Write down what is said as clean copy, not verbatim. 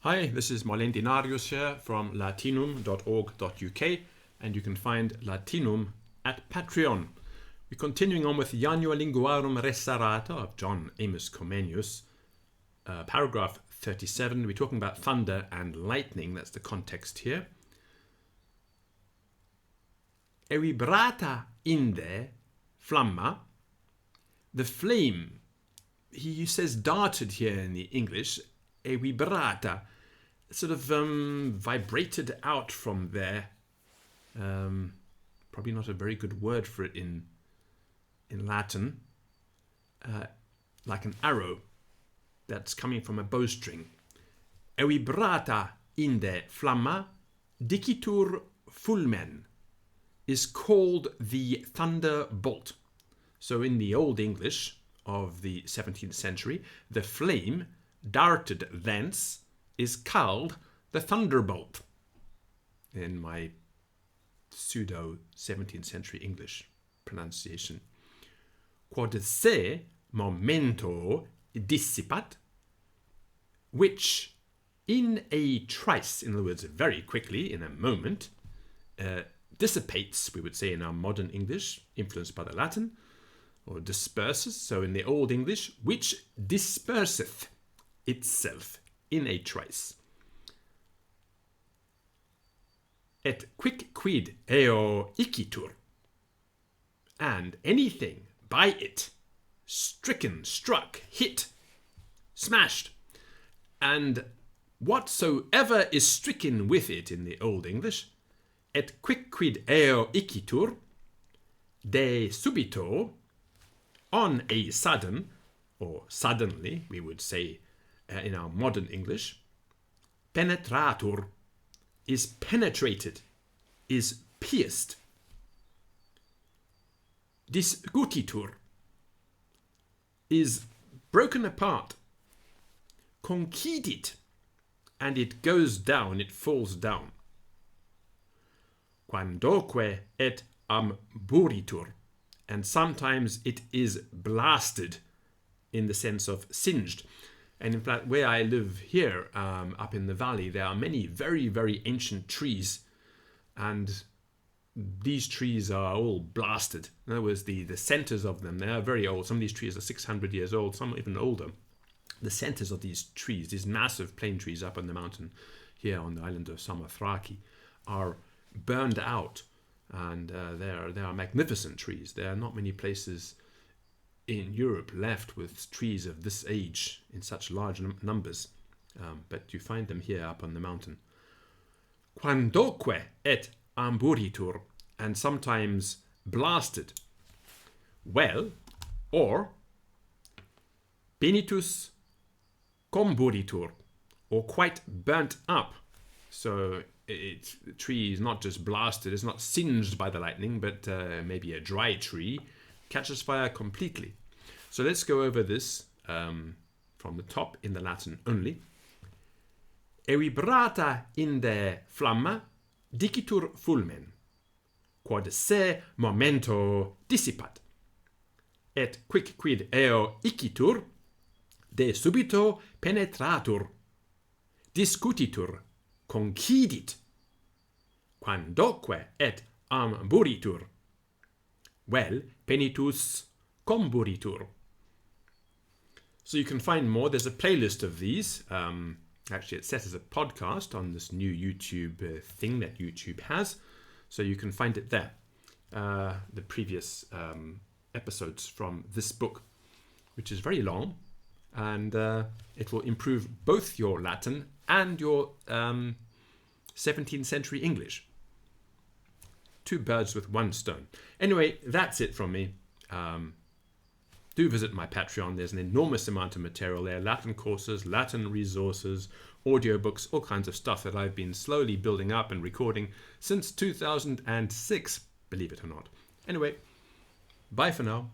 Hi, this is Marlene Dinarius here from latinum.org.uk, and you can find Latinum at Patreon. We're continuing on with Janua Linguarum Resarata of John Amos Comenius, paragraph 37. We're talking about thunder and lightning. That's the context here. E vibrata inde flamma. The flame, he says darted here in the English. E vibrata, sort of vibrated out from there. Probably not a very good word for it in Latin. Like an arrow that's coming from a bowstring. E vibrata inde flamma dicitur fulmen is called the thunderbolt. So in the Old English of the 17th century, the flame darted thence is called the thunderbolt in my pseudo 17th century English pronunciation. Quod se momento dissipat, which in a trice, in other words very quickly, in a moment, dissipates, we would say in our modern English, influenced by the Latin, or disperses. So in the Old English, which disperseth itself in a trice. Et quicquid eo icitur, and anything by it, stricken, struck, hit, smashed, and whatsoever is stricken with it in the Old English, et quicquid eo icitur, de subito, on a sudden, or suddenly, we would say in our modern English, penetratur, is penetrated, is pierced. Disgutitur, is broken apart. Concidit, and it goes down, it falls down. Quandoque et amburitur, and sometimes it is blasted in the sense of singed. And in fact, where I live here, up in the valley, there are many very, very ancient trees. And these trees are all blasted. In other words, the centers of them, they are very old. Some of these trees are 600 years old, some even older. The centers of these trees, these massive plane trees up on the mountain here on the island of Samothraki, are burned out. And they are magnificent trees. There are not many places in Europe left with trees of this age in such large numbers, but you find them here up on the mountain. Quandoque et amburitur, and sometimes blasted. Well, or penitus comburitur, or quite burnt up. So the tree is not just blasted, it's not singed by the lightning, but maybe a dry tree catches fire completely. So let's go over this from the top in the Latin only. E vibrata inde flamma dicitur fulmen, quod se momento dissipat, et quicquid eo icitur, de subito penetratur, discutitur, concidit, quandoque et amburitur, vel penitus comburitur. So you can find more. There's a playlist of these. Actually, it's set as a podcast on this new YouTube thing that YouTube has. So you can find it there. The previous episodes from this book, which is very long. And it will improve both your Latin and your 17th century English. Two birds with one stone. Anyway, that's it from me. Do visit my Patreon. There's an enormous amount of material there. Latin courses, Latin resources, audiobooks, all kinds of stuff that I've been slowly building up and recording since 2006, believe it or not. Anyway, bye for now.